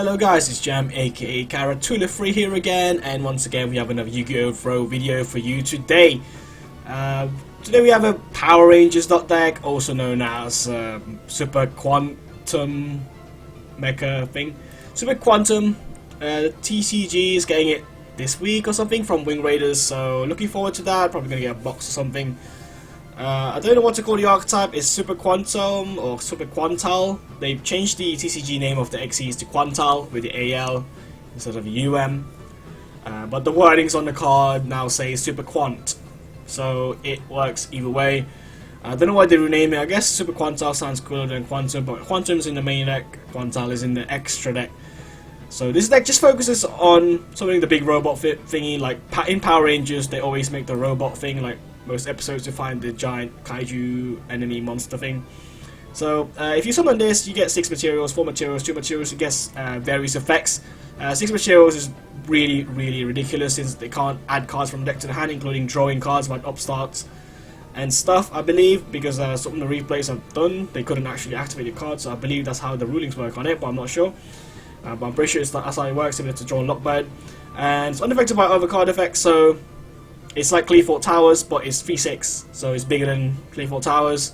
Hello guys, it's Jam aka Karatula3 here again, and once again we have another YGOPro video for you today. Today we have a Power Rangers deck, also known as Super Quantum Mecha thing. Super Quantum, TCG is getting it this week or something from Wing Raiders, so looking forward to that. Probably gonna get a box or something. I don't know what to call the archetype. It's Super Quantum or Super Quantal. They've changed the TCG name of the XEs to Quantal with the AL instead of UM. But the wordings on the card now say Super Quant, so it works either way. I don't know why they rename it. I guess Super Quantal sounds cooler than Quantum, but Quantum's in the main deck, Quantal is in the extra deck. So this deck just focuses on something the big robot thingy. Like in Power Rangers, they always make the robot thing, like most episodes, to find the giant kaiju enemy monster thing. So if you summon this, you get 6 materials, 4 materials, 2 materials. It gets various effects. 6 materials is really ridiculous since they can't add cards from deck to the hand, including drawing cards like upstarts and stuff, I believe, because some of the replays I've done, they couldn't actually activate the card, so I believe that's how the rulings work on it, but I'm not sure. But I'm pretty sure that's how it works, similar to Draw and Lockbird. And it's unaffected by other card effects, so it's like Clearthought Towers, but it's 3/6, so it's bigger than Clearthought Towers.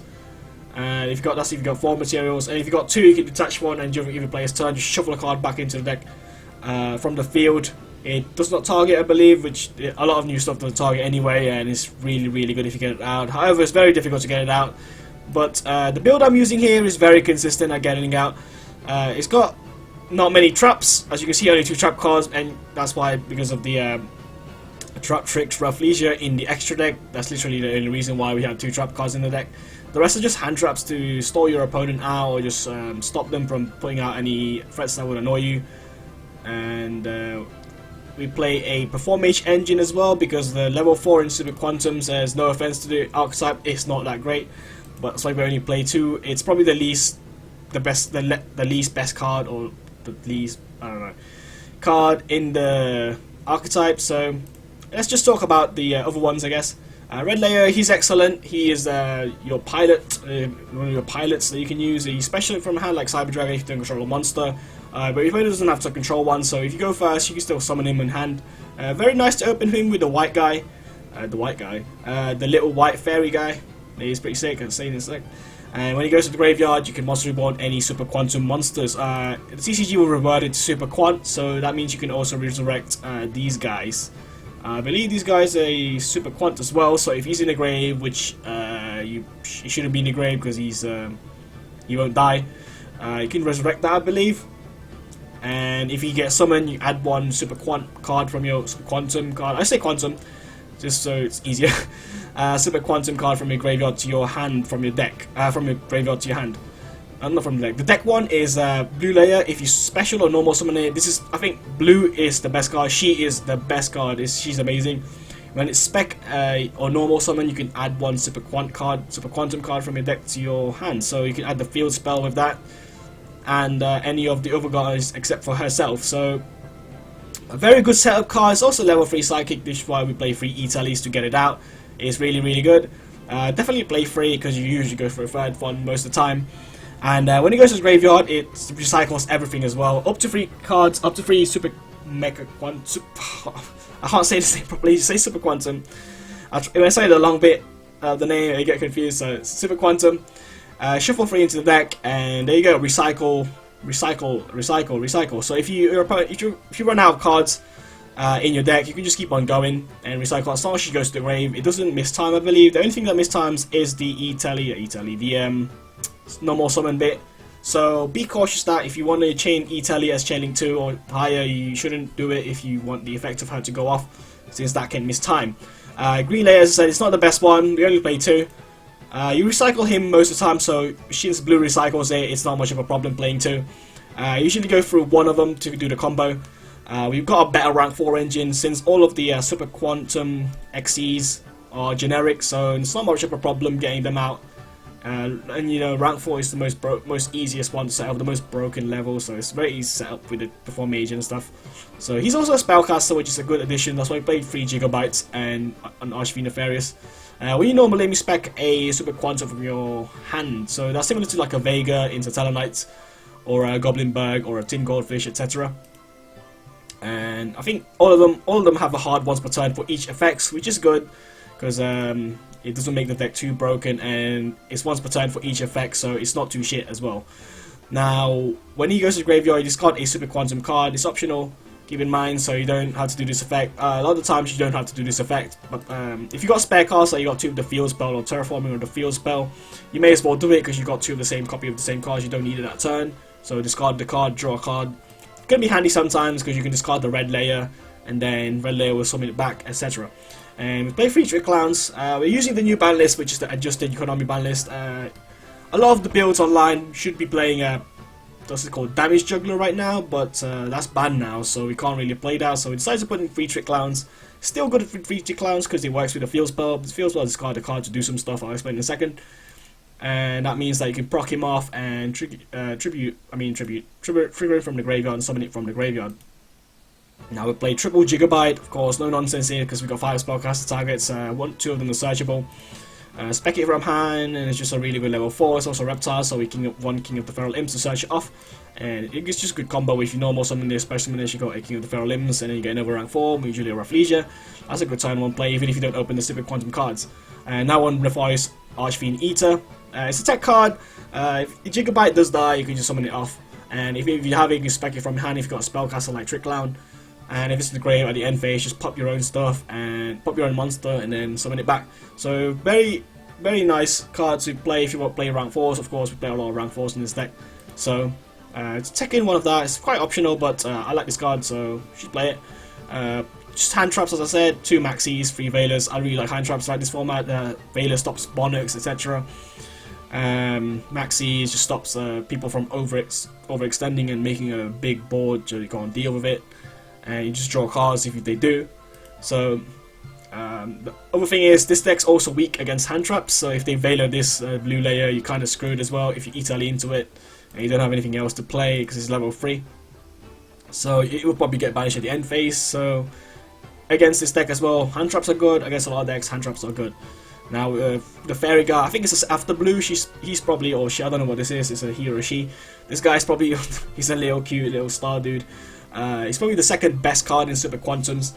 And if you've got 4 materials, and if you've got 2, you can detach 1, and during every player's turn, just shuffle a card back into the deck from the field. It does not target, I believe, which a lot of new stuff doesn't target anyway, and it's really good if you get it out. However, it's very difficult to get it out. But the build I'm using here is very consistent at getting it out. It's got not many traps, as you can see, only 2 trap cards, and that's why, because of the Trap Tricks Rough Leisure in the extra deck. That's literally the only reason why we have 2 trap cards in the deck. The rest are just hand traps to stall your opponent out, or just stop them from putting out any threats that would annoy you. And we play a Perform H engine as well, because the level 4 in Super Quantum says, no offense to the archetype, it's not that great, but that's why we only play 2. It's probably the least best card, or the least, I don't know, card in the archetype. So let's just talk about the other ones, I guess. Red Layer, he's excellent. He is your pilot, one of your pilots that you can use. He's special from hand like Cyber Dragon if you don't control a monster. But your opponent doesn't have to control one, so if you go first, you can still summon him in hand. Very nice to open him with the white guy. The little white fairy guy. He's pretty sick, I'll say in a sec. And when he goes to the graveyard, you can monster reborn any Super Quantum monsters. The TCG will revert it to Super Quant, so that means you can also resurrect these guys. I believe these guys are a Super Quant as well, so if he's in the grave, which he shouldn't be in the grave because he won't die, you can resurrect that, I believe. And if he gets summoned, you add 1 Super Quant card from your Super Quantum card. I say Quantum, just so it's easier. Super Quantum card from your graveyard to your hand from your deck. From your graveyard to your hand. Not from the deck. The deck one is Blue Layer. If you special or normal summon it, this is, I think Blue is the best card. She is the best card. She's amazing. When it's spec or normal summon, you can add 1 Super Quantum card from your deck to your hand. So you can add the field spell with that, and any of the other guys except for herself. So a very good setup card. It's also level 3 psychic, which is why we play 3 E-Tallies to get it out. It's really good. Definitely play 3 because you usually go for a third one most of the time. And when it goes to the graveyard, it recycles everything as well. Up to 3 cards, up to 3 Super Mecha Quantum. I can't say this name properly. Say Super Quantum. When I say the long bit of the name, I get confused. So it's Super Quantum. Shuffle 3 into the deck, and there you go. Recycle. So if you run out of cards in your deck, you can just keep on going and recycle as long as she goes to the grave. It doesn't miss time, I believe. The only thing that miss times is the the normal summon bit. So be cautious that if you want to chain E-Tally as chain link 2 or higher, you shouldn't do it if you want the effect of her to go off, since that can miss time. Green Layer, as I said, it's not the best one. We only play 2. You recycle him most of the time, so since Blue recycles it, it's not much of a problem playing 2. Usually go through 1 of them to do the combo. We've got a better rank 4 engine, since all of the Super Quantum XEs are generic, so it's not much of a problem getting them out. And you know, rank 4 is the most easiest one to set up, the most broken level, so it's very easy to set up with the Perform Mage and stuff. So he's also a spellcaster, which is a good addition. That's why I played 3 GB and an Archvie Nefarious. When you normally spec a Super Quantum from your hand, so that's similar to like a Vega into Tellarknights, or a Goblin Bug, or a Tin Goldfish, etc. And I think all of them have a hard once per turn for each effects, which is good because it doesn't make the deck too broken, and it's once per turn for each effect, so it's not too shit as well. Now, when he goes to the graveyard, you discard a Super Quantum card. It's optional, keep in mind, so you don't have to do this effect. A lot of the times you don't have to do this effect, but if you got spare cards, like you got 2 of the field spell or terraforming or the field spell, you may as well do it because you got 2 of the same copy of the same cards. You don't need it that turn, so discard the card, draw a card. It's gonna be handy sometimes because you can discard the red layer, and then red layer will summon it back, etc. And we play 3 Trick Clowns. We're using the new ban list, which is the adjusted economy ban list. A lot of the builds online should be playing what's it called, Damage Juggler right now, but that's banned now, so we can't really play that. So we decided to put in 3 Trick Clowns. Still good for 3 Trick Clowns because it works with the field spell. The field spell discard the card to do some stuff. I'll explain in a second. And that means that you can proc him off and trigger it from the graveyard and summon it from the graveyard. Now we play triple Gigabyte, of course, no nonsense here because we got 5 spellcaster targets. 2 of them are searchable. Spec it from hand, and it's just a really good level 4. It's also Reptile, so we King of the Feral Imps to search it off. And it's just a good combo. If you normal summon this special summon, you got a King of the Feral Imps, and then you get another rank 4, usually a Rafflesia. That's a good turn 1 play, even if you don't open the Super Quantum cards. And now on Refine's Archfiend Eater. It's a tech card. If Gigabyte does die, you can just summon it off. And if you have it, you can spec it from hand if you've got a spellcaster like Trick Clown. And if it's in the grave at the end phase, just pop your own stuff and pop your own monster and then summon it back. So very, very nice card to play if you want to play rank 4s. Of course, we play a lot of rank 4s in this deck. So to take in one of that, it's quite optional, but I like this card, so you should play it. Just hand traps, as I said, 2 maxis, 3 Veilers. I really like hand traps like this format. Veiler stops Bonux, etc. Maxi just stops people from overextending and making a big board so you can't deal with it. And you just draw cards if they do. So the other thing is, this deck's also weak against hand traps, so if they Veiler this blue layer, you're kind of screwed as well if you eat early into it and you don't have anything else to play because it's level 3. So it will probably get banished at the end phase. So against this deck as well, hand traps are good. Against a lot of decks, hand traps are good. Now the fairy guy, I think it's after blue. He's probably, or she, I don't know what this is. It's a he or a she. This guy's probably he's a little cute little star dude. He's probably the second best card in Super Quantums.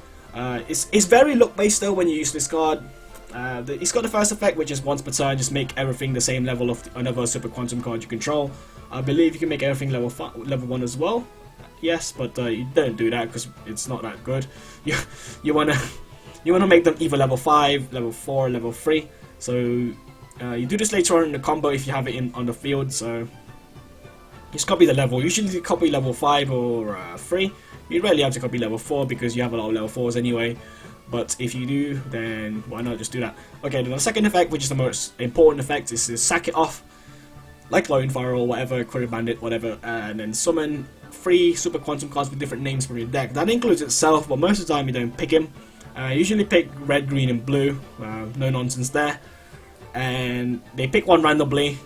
It's very luck based though when you use this card. He's got the first effect, which is once per turn, just make everything the same level of another Super Quantum card you control. I believe you can make everything level 1 as well. Yes, but you don't do that because it's not that good. You wanna make them either level 5, level 4, level 3. So you do this later on in the combo if you have it on the field. So just copy the level. Usually copy level 5 or 3. You rarely have to copy level 4 because you have a lot of level 4s anyway. But if you do, then why not just do that? Okay, then the second effect, which is the most important effect, is to sack it off, like Lone Fire or whatever, Query Bandit, whatever, and then summon 3 Super Quantum cards with different names from your deck. That includes itself, but most of the time you don't pick him. Usually pick red, green, and blue. No nonsense there. And they pick one randomly,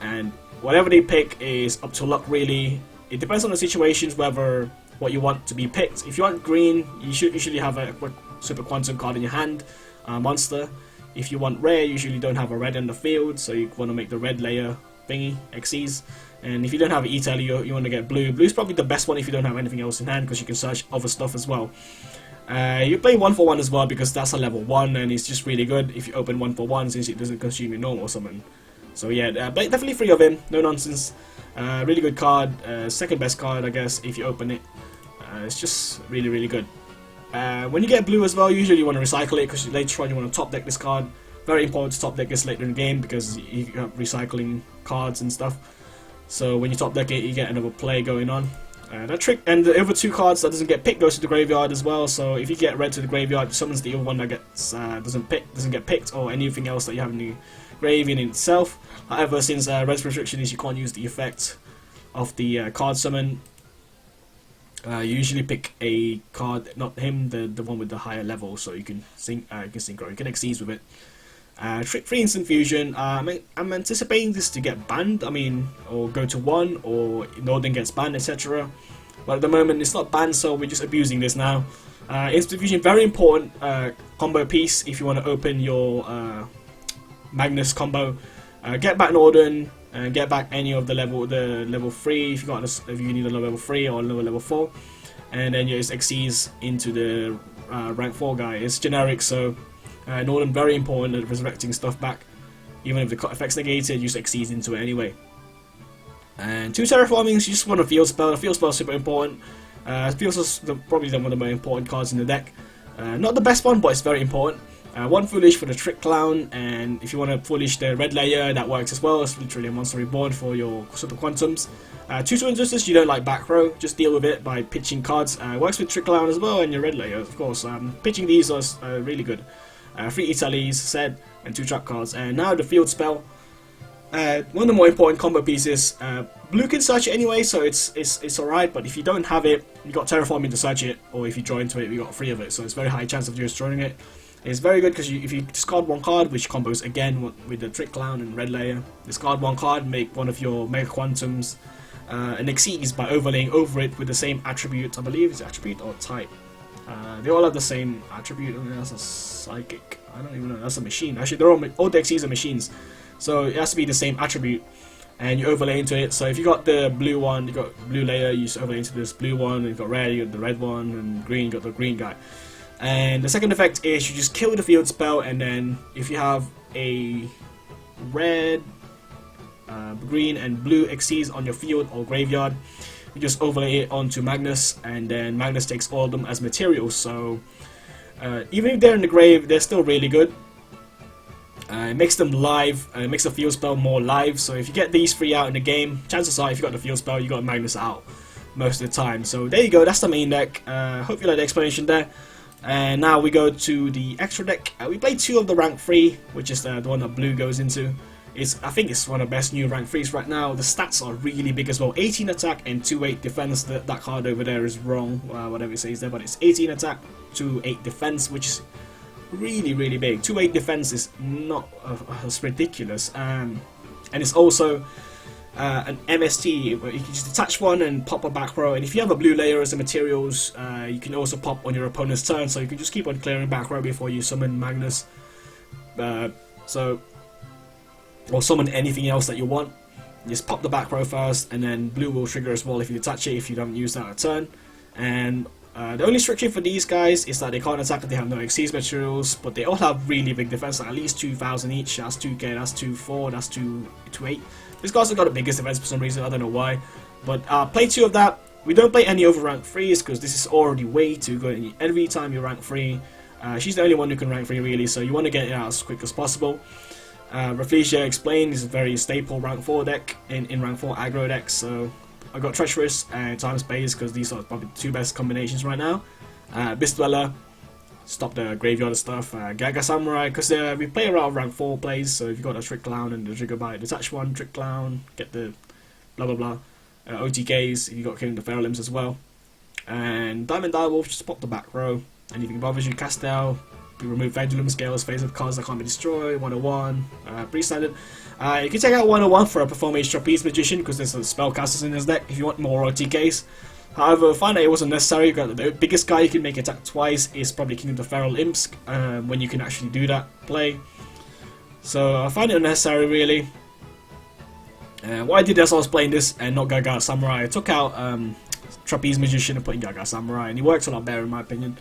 and whatever they pick is up to luck really. It depends on the situations whether what you want to be picked. If you want green, you should usually have a Super Quantum card in your hand, monster. If you want rare, you usually don't have a red in the field, so you want to make the red layer thingy, Xyz. And if you don't have an E-Tail, you want to get blue. Blue's probably the best one if you don't have anything else in hand, because you can search other stuff as well. You play 1 for 1 as well, because that's a level 1, and it's just really good if you open 1 for 1, since it doesn't consume your normal summon. So yeah, definitely 3 of him, no nonsense. Really good card, second best card I guess if you open it. It's just really, really good. When you get blue as well, usually you want to recycle it, because later on you want to top deck this card. Very important to top deck this later in the game, because you have recycling cards and stuff. So when you top deck it, you get another play going on. That trick, and the other 2 cards that doesn't get picked goes to the graveyard as well. So if you get red to the graveyard, it summons the other one that gets doesn't get picked, or anything else that you have in the grave in itself. However, since red's restriction is you can't use the effect of the card summon, you usually pick a card, not him, the one with the higher level, so you can synchro, you can Xyz with it. Trick 3 instant fusion. I'm anticipating this to get banned. I mean, or go to 1, or Northern gets banned, etc. But at the moment it's not banned, so we're just abusing this now. Instant fusion, very important combo piece if you want to open your Magnus combo. Get back Northern, and get back any of the level 3 if you need a level 3 or level 4, and then you just exceeds into the rank 4 guy. It's generic, so Northern very important at resurrecting stuff back. Even if the effect's negated, you just exceeds into it anyway. And 2 terraformings, you just want a field spell. The field spell is super important. Field spell is probably one of the most important cards in the deck. Not the best one, but it's very important. 1 Foolish for the Trick Clown, and if you want to Foolish the red layer, that works as well. It's literally a monster reborn for your Super Quantums. 2 Injustice, you don't like back row, just deal with it by pitching cards. Works with Trick Clown as well, and your red layer, of course. Pitching these are really good. 3 Italies, said, and 2 trap cards. And now the field spell. One of the more important combo pieces. Blue can search it anyway, so it's alright, but if you don't have it, you got terraforming to search it, or if you draw into it, you got 3 of it, so it's very high chance of you destroying it. It's very good because if you discard 1 card, which combos again with the Trick Clown and red layer, discard 1 card, make one of your Mega Quantums and exceeds by overlaying over it with the same attribute. I believe it's attribute or type. They all have the same attribute. I mean, that's a psychic. I don't even know. That's a machine. Actually, all the exceeds are machines, so it has to be the same attribute. And you overlay into it. So if you got the blue one, you got blue layer, you just overlay into this blue one. And you've got red, you got the red one, and green, you got the green guy. And the second effect is you just kill the field spell, and then if you have a red, green, and blue exceeds on your field or graveyard, you just overlay it onto Magnus, and then Magnus takes all of them as materials. So even if they're in the grave, they're still really good. It makes them live, it makes the field spell more live. So if you get these 3 out in the game, chances are if you got the field spell, you got Magnus out most of the time. So there you go, that's the main deck. Hope you like the explanation there. And now we go to the extra deck. We play 2 of the rank 3, which is the one that blue goes into. I think it's one of the best new rank 3s right now. The stats are really big as well. 18 attack and 2-8 defense. That card over there is wrong, whatever it says there, but it's 18 attack, 2-8 defense, which is really, really big. 2-8 defense is not it's ridiculous. And it's also an MST, where you can just detach 1 and pop a back row, and if you have a blue layer as the materials, you can also pop on your opponent's turn, so you can just keep on clearing back row before you summon Magnus, or summon anything else that you want. Just pop the back row first, and then blue will trigger as well if you detach it, if you don't use that a turn. And the only restriction for these guys is that they can't attack if they have no exceeds materials, but they all have really big defense, like at least 2,000 each. That's 2k, that's 2-4, that's 2-8. This guy's got the biggest defense for some reason, I don't know why. But play 2 of that. We don't play any over rank 3s because this is already way too good. Every time you rank 3, she's the only one who can rank 3 really, so you want to get it out as quick as possible. Rafflesia explained is a very staple rank 4 deck in rank 4 aggro decks, so I got Treacherous and Time Space because these are probably the 2 best combinations right now. Beast Dweller, stop the graveyard stuff. Gaga Samurai, because we play a lot of rank 4 plays, so if you got a Trick Clown and the Gigabyte, detach 1, Trick Clown, get the blah blah blah. OTKs, if you got King of the Feral Limbs as well. And Diamond Direwolf, just pop the back row. Anything bothers you, Castel. You remove Pendulum Scales, phase of cards that can't be destroyed, 101, pretty standard. You can take out 101 for a Perform Age Trapeze Magician, because there's some spellcasters in this deck if you want more OTKs. However, I find that it wasn't necessary. The biggest guy you can make attack twice is probably King of the Feral Imps, when you can actually do that play. So I find it unnecessary really. What I did as I was playing this and not Gaga Samurai, I took out Trapeze Magician and put in Gaga Samurai, and he works a lot better in my opinion.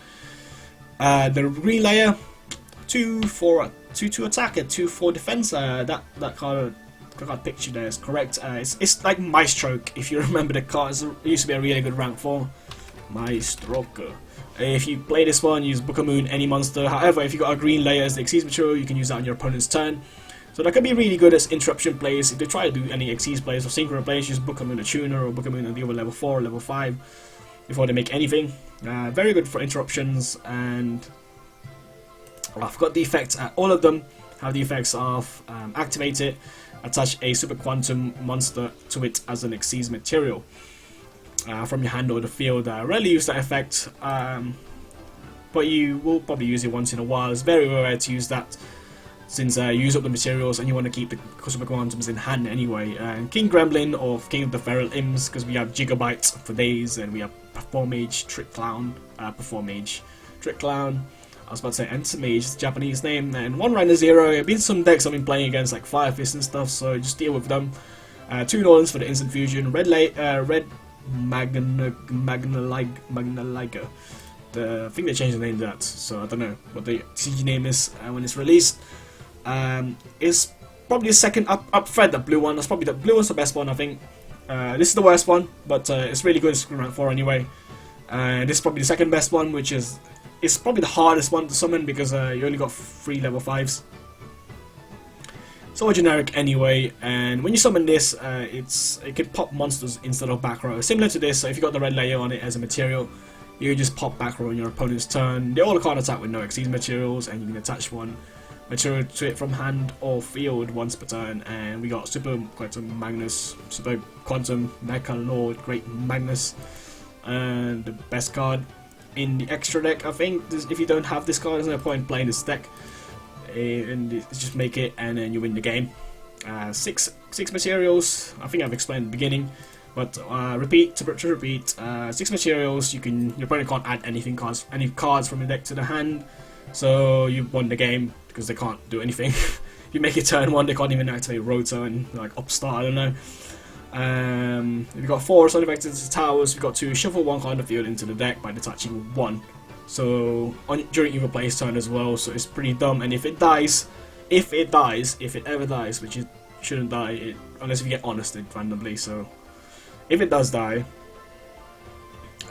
The green layer, 2-4 attack and 2-4 defense. That card picture there is correct. It's like Maestro, if you remember the cards. It used to be a really good rank 4. Maestro. If you play this one, use Book of Moon, any monster. However, if you got a green layer as the Exceeds material, you can use that on your opponent's turn. So that can be really good as interruption plays. If they try to do any Exceeds plays or Synchro plays, use Book of Moon a tuner or Book of Moon and deal with level 4 or level 5 before they make anything. Very good for interruptions. And I forgot the effects. All of them have the effects of activate it, attach a Super Quantum monster to it as an Exceeds material from your hand or the field. I rarely use that effect, but you will probably use it once in a while. It's very rare to use that, since you use up the materials and you want to keep the Super Quantums in hand anyway. King Gremlin or King of the Feral Imps, because we have Gigabytes for days, and we have Perform Mage Trick Clown. Trick Clown. I was about to say Enter Mage, it's a Japanese name. And 1 Rhino 0. I've been some decks I've been playing against, like Fire Fist and stuff, so just deal with them. 2 Nolans for the instant fusion, red Magnaliga. I think they changed the name to that, so I don't know what the CG name is when it's released. It's probably the second up thread, the blue one. That's probably the blue one's the best one, I think. This is the worst one, but it's really good in rank 4 anyway. This is probably the second best one, which is it's probably the hardest one to summon because you only got 3 level 5s. It's all generic anyway, and when you summon this, it can pop monsters instead of back row. Similar to this, so if you got the red layer on it as a material, you just pop back row on your opponent's turn. They all can't attack with no exceed materials, and you can attach one material to it from hand or field once per turn. And we got Super Quantum Magnus, Super Quantum Mech Lord, Great Magnus, and the best card in the extra deck. I think if you don't have this card, there's no point playing this deck. And just make it, and then you win the game. 6 materials. I think I've explained at the beginning, but to repeat. 6 materials. Your opponent can't add any cards from the deck to the hand, so you won the game because they can't do anything. If you make it turn 1, they can't even activate Roto and like upstart. I don't know. We've got 4 Sonic Vectors towers. We've got to shuffle 1 card of the field into the deck by detaching 1. So during either player's turn as well, so it's pretty dumb. And if it ever dies, which it shouldn't die, unless you get honested randomly. So if it does die,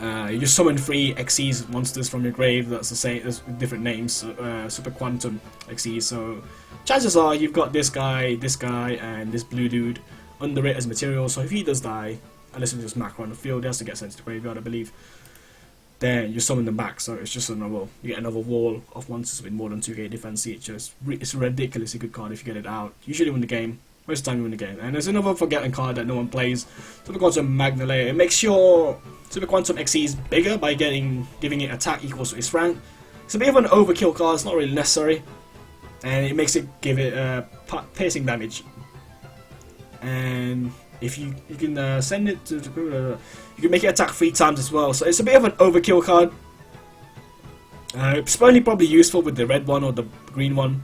you just summon 3 Xyz monsters from your grave. That's the same, there's different names, Super Quantum Xyz. So chances are you've got this guy, and this blue dude under it as material. So if he does die, unless it's just macro on the field, he has to get sent to the graveyard, I believe. Then you summon them back, so it's just you get another wall of monsters with more than 2k defense each. It's a ridiculously good card if you get it out. Usually win the game. Most of the time you win the game. And there's another forgotten card that no one plays. Super Quantum Magnesia. It makes your Super Quantum Xyz bigger by giving it attack equals to its rank. It's a bit of an overkill card, it's not really necessary. And it makes it give it piercing damage. And if you can send it to you can make it attack 3 times as well, so it's a bit of an overkill card. It's only probably useful with the red one or the green one,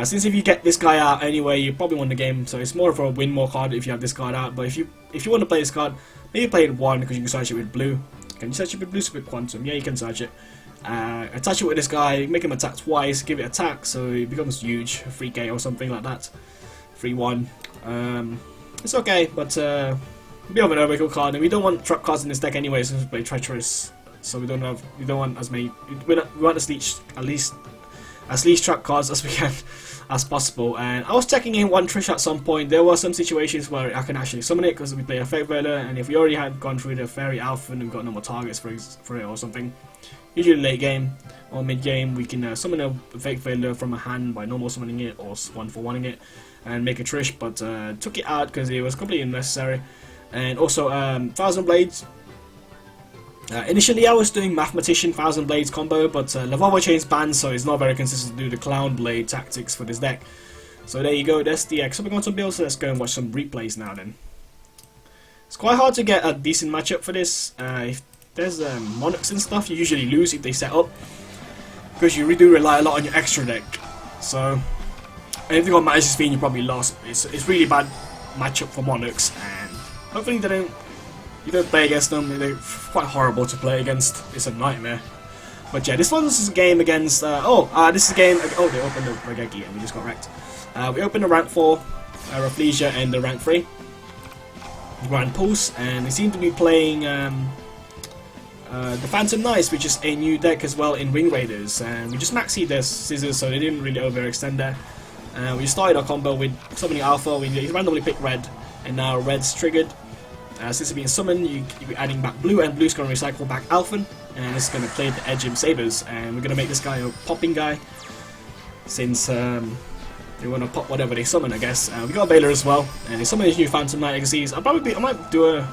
since if you get this guy out anyway, you probably won the game. So it's more of a win more card if you have this card out. But if you want to play this card, maybe play it 1 because you can search it with blue. Can you search it with blue? Super Quantum? Yeah, you can search it. Attach it with this guy, make him attack twice, give it attack, so it becomes huge, 3k or something like that, 3-1. It's okay, but a bit of an overkill card, and we don't want trap cards in this deck anyway, since we play treacherous. So we don't want as many. We want at least trap cards as we can as possible. And I was checking in one Trish at some point. There were some situations where I can actually summon it because we play a Fate Veiler, and if we already had gone through the Fairy Alpha and we've got no more targets for it or something, usually late game or mid game, we can summon a Fate Veiler from a hand by normal summoning it or 1-for-1ing it and make a Trish, but took it out because it was completely unnecessary. And also Thousand Blades. Initially I was doing Mathematician Thousand Blades combo, but Lavava changed bans, so it's not very consistent to do the Clown Blade tactics for this deck. So there you go, that's the Super Quantum build, so let's go and watch some replays now then. It's quite hard to get a decent matchup for this. If there's Monarchs and stuff, you usually lose if they set up, because you do rely a lot on your extra deck. So and if you got Magnus Fiend, you probably lost. It's really bad matchup for Monarchs, and hopefully you don't play against them. They're quite horrible to play against. It's a nightmare. But yeah, this one's a game against. This is a game. Oh, they opened the Regeki and we just got wrecked. We opened the rank 4 Rafflesia and the rank 3 Grand Pulse, and they seem to be playing the Phantom Knights, which is a new deck as well in Wing Raiders. And we just maxied their scissors, so they didn't really overextend there. We started our combo with summoning Alpha. We randomly picked red, and now red's triggered. Since it's being summoned, you're adding back blue, and blue's going to recycle back Alpha, and it's going to play the Edge Sabers, and we're going to make this guy a popping guy, since they want to pop whatever they summon, I guess. We got a Veiler as well, and they summon these new Phantom Knight Xyz. I might do a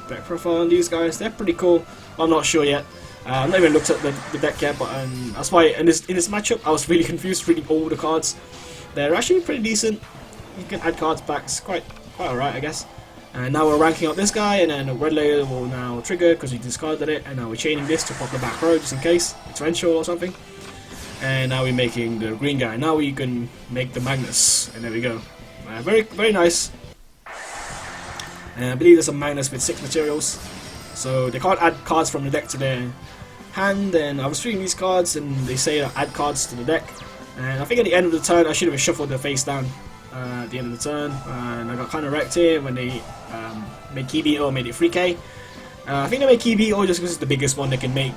deck profile on these guys. They're pretty cool. I'm not sure yet. I've not even looked at the deck yet, but that's why in this matchup I was really confused reading all the cards. They're actually pretty decent. You can add cards back. It's quite alright, I guess. And now we're ranking up this guy, and then the red layer will now trigger because we discarded it, and now we're chaining this to pop the back row just in case, torrential or something. And now we're making the green guy. Now we can make the Magnus, and there we go. Very, very nice. And I believe there's a Magnus with 6 materials, so they can't add cards from the deck to their hand. And I was reading these cards and they say add cards to the deck, and I think at the end of the turn I should have shuffled the face down at the end of the turn, and I got kind of wrecked here when they made Key Beetle, made it 3k. I think they made Key Beetle just because it's the biggest one they can make,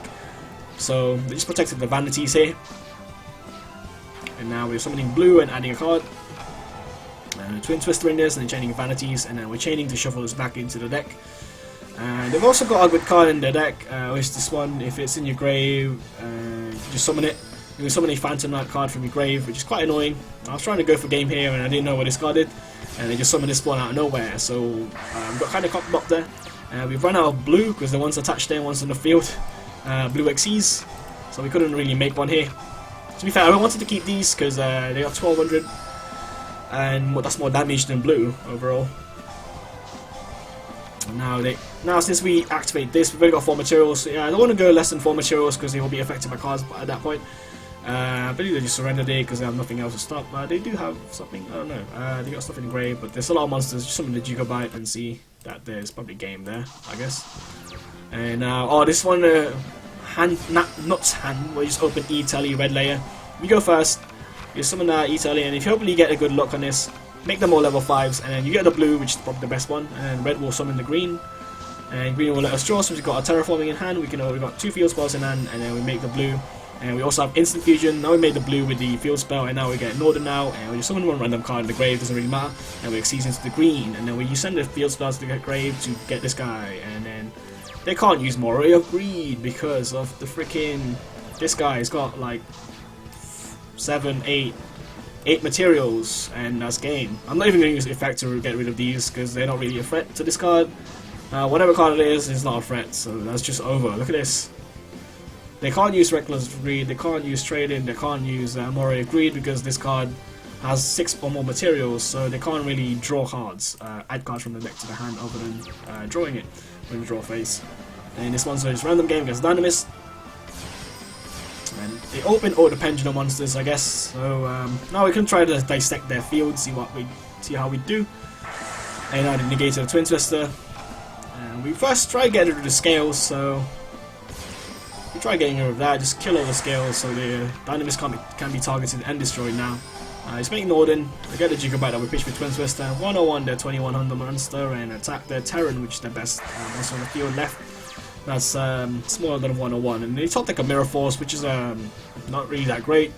so they just protected the vanities here. And now we're summoning blue and adding a card. Twin Twister in this and then chaining vanities, and then we're chaining to shuffle this back into the deck. And they've also got a good card in their deck, which is this one. If it's in your grave, you just summon it. You can summon a Phantom Knight card from your grave, which is quite annoying. I was trying to go for game here and I didn't know what this card did, and they just summoned this one out of nowhere, so we got kind of cocked up there. We've run out of blue because the one's attached there, one's in the field. Blue XCs, so we couldn't really make one here. To be fair, I wanted to keep these because they got 1200, and that's more damage than blue overall. Now since we activate this, we've only got 4 materials. So yeah, I don't want to go less than 4 materials because they will be affected by cards at that point. I believe they just surrendered it because they have nothing else to stop. They do have something, I don't know. They got stuff in the grave, but there's a lot of monsters. Just summon the Yugioh and see that there's probably game there, I guess. And oh, this one, Nuts hand, where you just open E-Telly, red layer. You go first, you summon E-Telly, and if you hopefully get a good luck on this, make them all level 5s, and then you get the blue, which is probably the best one, and then red will summon the green. And green will let us draw, so we've got a terraforming in hand, we've got 2 field spells in hand, and then we make the blue. And we also have instant fusion. Now we made the blue with the field spell, and now we get Northern now, and we just summon one random card in the grave, doesn't really matter, and we exceed into the green, and then we send the field spells to the grave to get this guy, and then they can't use Moray of Greed because of the freaking, this guy's got like 8 materials, and that's game. I'm not even going to use effect to get rid of these because they're not really a threat to this card. Whatever card it is not a threat, so that's just over. Look at this. They can't use Reckless Greed, they can't use Trading, they can't use Moray of Greed because this card has 6 or more materials, so they can't really draw cards, add cards from the deck to the hand other than drawing it when you draw face. And this one's just random game against Dinomist. And they open all the Pendulum monsters, I guess. So now we can try to dissect their field, see how we do. And now they negated the Twin Twister. And we first try getting rid of the scales, so we try getting rid of that, just kill all the scales so the Dinomist can be targeted and destroyed now. He's making Norden, they get the Yugioh that we pitch with Twin Twister, 101 their 2100 monster, and attack their Terran, which is their best monster on the field left. That's smaller than 101, and they top deck a Mirror Force, which is not really that great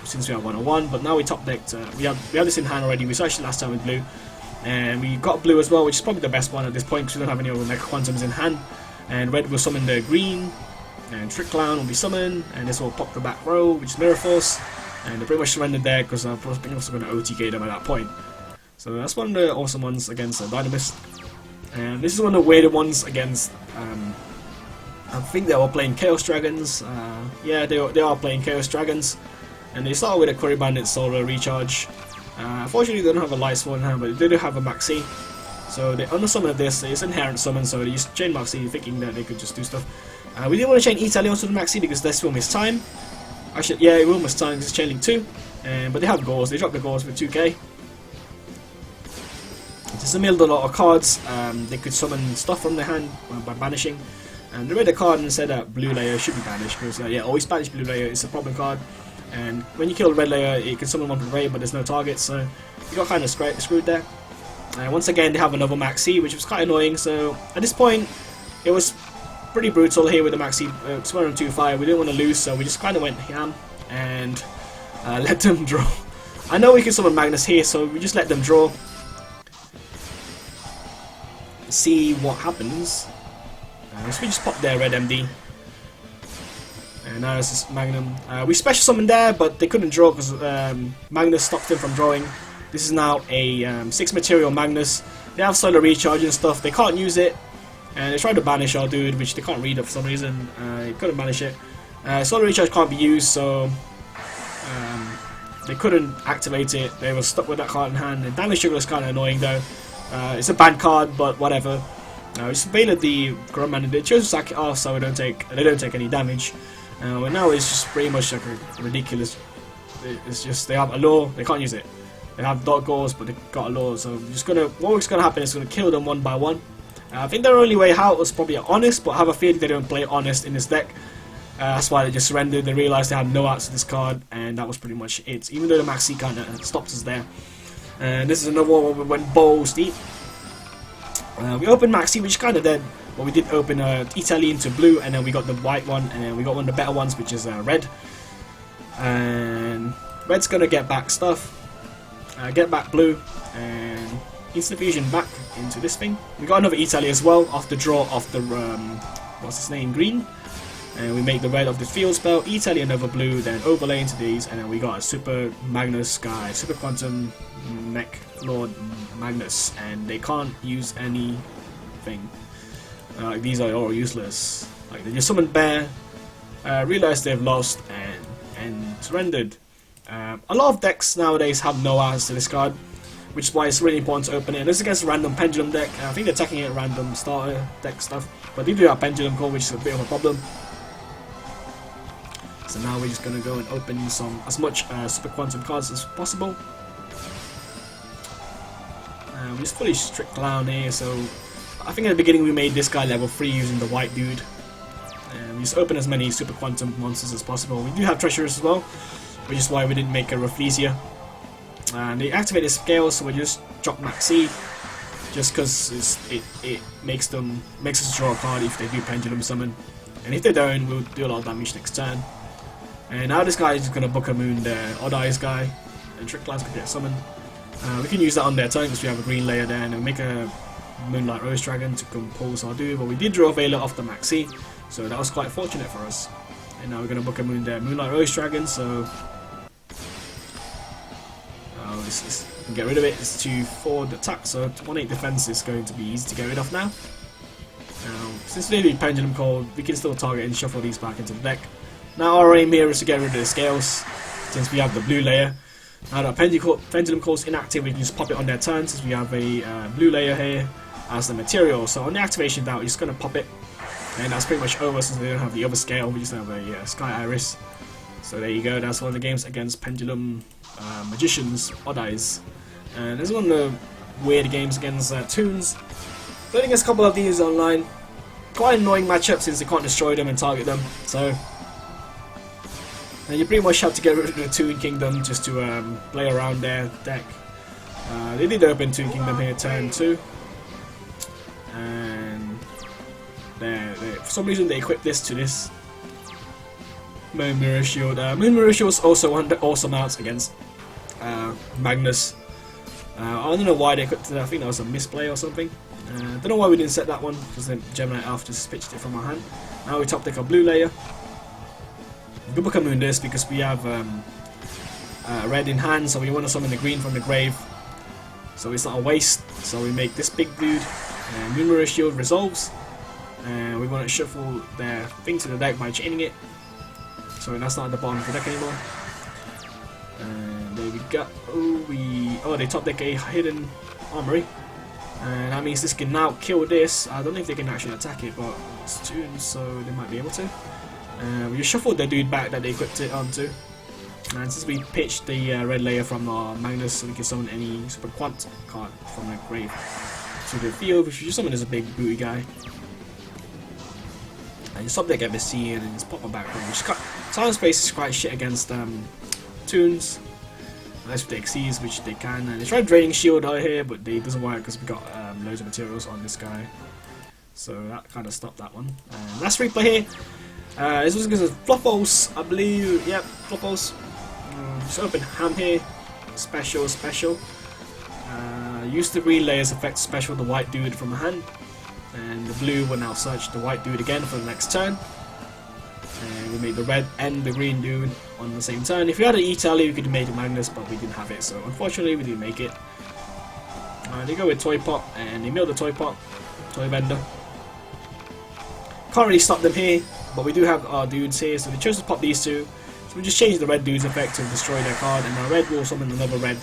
since we have 101, but now we top decked, we have this in hand already. We saw actually last time with blue, and we got blue as well, which is probably the best one at this point because we don't have any other Mech Quantums in hand. And red will summon the green, and Trick Clown will be summoned, and this will pop the back row, which is Mirror Force, and they're pretty much surrendered there because I'm also going to OTK them at that point. So that's one of the awesome ones against Dinomist. And this is one of the weirder ones against, I think they were playing Chaos Dragons. Yeah, they are playing Chaos Dragons. And they start with a Quarry Bandit Solar Recharge. Unfortunately, they don't have a Light Sword in hand, but they do have a Maxi. So they under-summon this, it's inherent summon, so they use chain Maxi thinking that they could just do stuff. We didn't want to chain E-Telly onto the Maxi because this will miss time. Actually, yeah, it will miss time because it's chain link 2. But they have Gauze, they drop the Gauze with 2k. Just milled a lot of cards. They could summon stuff from their hand by banishing. And they read the card and said that blue layer should be banished because yeah, always banish blue layer, it's a problem card. And when you kill the red layer, it can summon one from the raid, but there's no target, so you got kind of screwed there. Once again, they have another Maxi, which was quite annoying. So at this point, it was pretty brutal here with the Maxi. It's 1-2-5. We didn't want to lose, so we just kind of went ham and let them draw. I know we can summon Magnus here, so we just let them draw. See what happens. So we just pop their red MD. And now it's just Magnum. We special summoned there, but they couldn't draw because Magnus stopped him from drawing. This is now a 6 material Magnus. They have solar recharge and stuff. They can't use it. And they tried to banish our dude, which they can't read for some reason. They couldn't banish it. Solar recharge can't be used, so they couldn't activate it. They were stuck with that card in hand. The damage trigger is kind of annoying though. It's a banned card, but whatever. We just baited the Grumman and they chose to sack it off, so they don't take any damage. And now it's just pretty much like a ridiculous. It's just they have a law, they can't use it. They have dot goals, but they got a lord. So what's gonna happen is gonna kill them one by one. I think their only way out was probably honest, but I have a feeling they don't play honest in this deck. That's why they just surrendered. They realised they had no outs to this card, and that was pretty much it. Even though the maxi kind of stops us there. And this is another one where we went balls deep. We opened maxi, which kind of dead. But we did open Italy into blue, and then we got the white one, and then we got one of the better ones, which is red. And red's gonna get back stuff. Get back blue, and instant fusion back into this thing. We got another Italy as well off the draw of the what's his name, green. And we make the red of the field spell, Italy another blue, then overlay into these, and then we got a super Magnus guy, super quantum mech lord Magnus, and they can't use anything. These are all useless. Like they just summoned bear, realized they've lost, and surrendered. A lot of decks nowadays have no outs to this card, which is why it's really important to open it. And this is against a random Pendulum deck, and I think they're attacking it at random starter deck stuff, but they do have Pendulum core, which is a bit of a problem. So now we're just going to go and open as much super quantum cards as possible. We just fully strict clown here, so I think at the beginning we made this guy level 3 using the white dude. And we just open as many super quantum monsters as possible. We do have treasures as well, which is why we didn't make a Rafflesia. And they activate the scale, so we just drop maxi, just because it makes us draw a card if they do Pendulum summon. And if they don't, we'll do a lot of damage next turn. And now this guy is going to book a moon the Odd Eyes guy, and Trick Cloud's going to get summoned. We can use that on their turn because we have a green layer there, and we'll make a Moonlight Rose Dragon to compose our do, but we did draw Veiler off the maxi, so that was quite fortunate for us. And now we're going to book a Moonlight Rose Dragon, so this we can get rid of it. It's 2-4 attack, so 1-8 defense is going to be easy to get rid of now. Since they do Pendulum Core, we can still target and shuffle these back into the deck. Now our aim here is to get rid of the scales, since we have the blue layer. Now that Pendulum Core is inactive, we can just pop it on their turn, since we have a blue layer here as the material. So on the activation of that, we're just going to pop it, and that's pretty much over since we don't have the other scale, we just have a Sky Iris. So there you go, that's one of the games against Pendulum Magicians, Odd Eyes. And there's one of the weird games against Toons. Playing against a couple of these online. Quite an annoying matchup since they can't destroy them and target them. So and you pretty much have to get rid of the Toon Kingdom just to play around their deck. They did open Toon Kingdom here turn 2. And for some reason they equipped this to this Moon Mirror Shield. Moon Mirror Shield is also one of the awesome outs against Magnus. I don't know why they equipped it. I think that was a misplay or something. Don't know why we didn't set that one, because the Gemini Elf just pitched it from our hand. Now we top deck a blue layer. We can book a moon this because we have red in hand, so we want to summon the green from the grave. So it's not a waste. So we make this big dude, and Moon Mirror Shield resolves. And we want to shuffle their thing to the deck by chaining it. So that's not at the bottom of the deck anymore. And there we go. Oh, they top deck a hidden armory. And that means this can now kill this. I don't know if they can actually attack it, but it's Toons, so they might be able to. We just shuffled the dude back that they equipped it onto. And since we pitched the red layer from our Magnus, so we can summon any Super Quant card from the grave to the field, which we just summon as a big booty guy. And just top deck MSC and then just pop my back home. Time Space is quite shit against Toons. Unless they exceeds, which they can. And they tried Draining Shield out here, but it doesn't work because we got loads of materials on this guy. So that kind of stopped that one. Last replay here. This was against Fluffos, I believe. Yep, Fluffos. Just open Ham here. Special. Use the green layers effect special the white dude from a hand. And the blue will now search the white dude again for the next turn. And we made the red and the green dude on the same turn. If we had an Italy, we could have made a Magnus, but we didn't have it, so unfortunately we didn't make it. They go with Toy Pot, and they mill the Toy Pot, Toy Vendor. Can't really stop them here, but we do have our dudes here, so they chose to pop these two. So we just change the red dude's effect to destroy their card, and now red will summon another red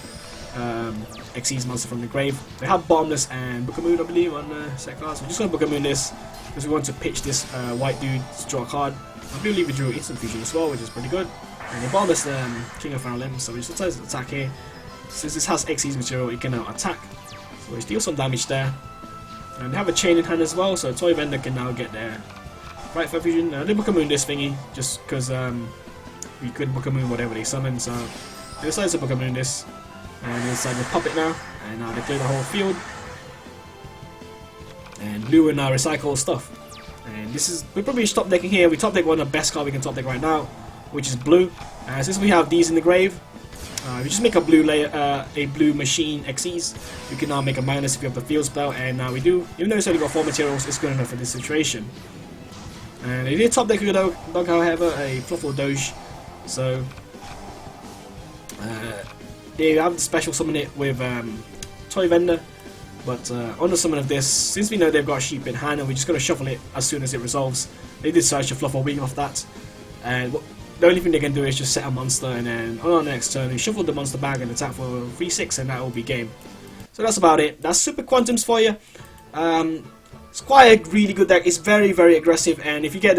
Xyz monster from the grave. They have Bottomless and Book of Moon, I believe, on the set card, so we're just going to Book of Moon this, because we want to pitch this white dude to draw a card. I believe we drew Instant Fusion as well, which is pretty good. And they Bottomless King of Pharaoh Limb, so we just decide to attack here. since this has Xyz material, it can now attack. So it deals some damage there. And they have a chain in hand as well, so Toy Vendor can now get their Bright Fire Fusion. They Book a Moon this thingy, just because we could Book a Moon whatever they summon, so they decided to Book a Moon this. And they decided to pop it now, and now they clear the whole field. And blue will now recycle stuff. And this is, we probably stop decking here. We top deck one of the best cards we can top deck right now, which is blue. Since we have these in the grave, we just make a blue layer, a blue machine Xyz. You can now make a Magnus if you have the field spell, and now we do. Even though it's only got 4 materials, it's good enough for this situation. And they did top deck a dog, however, a Fluffle Doge. So they have to special summon it with Toy Vendor. But on the summon of this, since we know they've got a sheep in hand and we're just going to shuffle it as soon as it resolves, they did search a Fluffle Wing off that. And the only thing they can do is just set a monster, and then on our next turn we shuffle the monster bag and attack for 3/6, and that will be game. So that's about it. That's Super Quantums for you. It's quite a really good deck. It's very, very aggressive, and if you get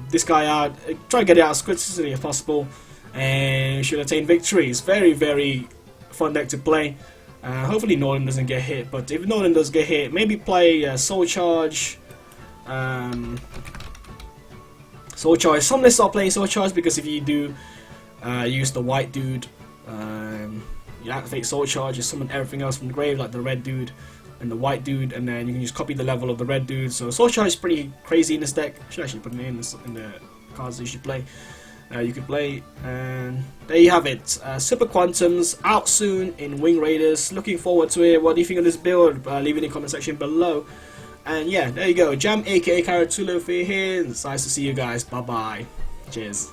this guy out, try to get it out as quickly as possible, and you should attain victory. It's very, very fun deck to play. Hopefully Nolan doesn't get hit, but if Nolan does get hit, maybe play Soul Charge. Soul Charge. Some lists are playing Soul Charge because if you do use the white dude, you activate Soul Charge, you summon everything else from the grave, like the red dude and the white dude, and then you can just copy the level of the red dude. So Soul Charge is pretty crazy in this deck. I should actually put it in the cards that you should play. You could play, and there you have it. Super Quantums out soon in Wing Raiders. Looking forward to it. What do you think of this build? Leave it in the comment section below. And yeah, there you go. Jam aka Caratulo here. It's nice to see you guys. Bye bye. Cheers.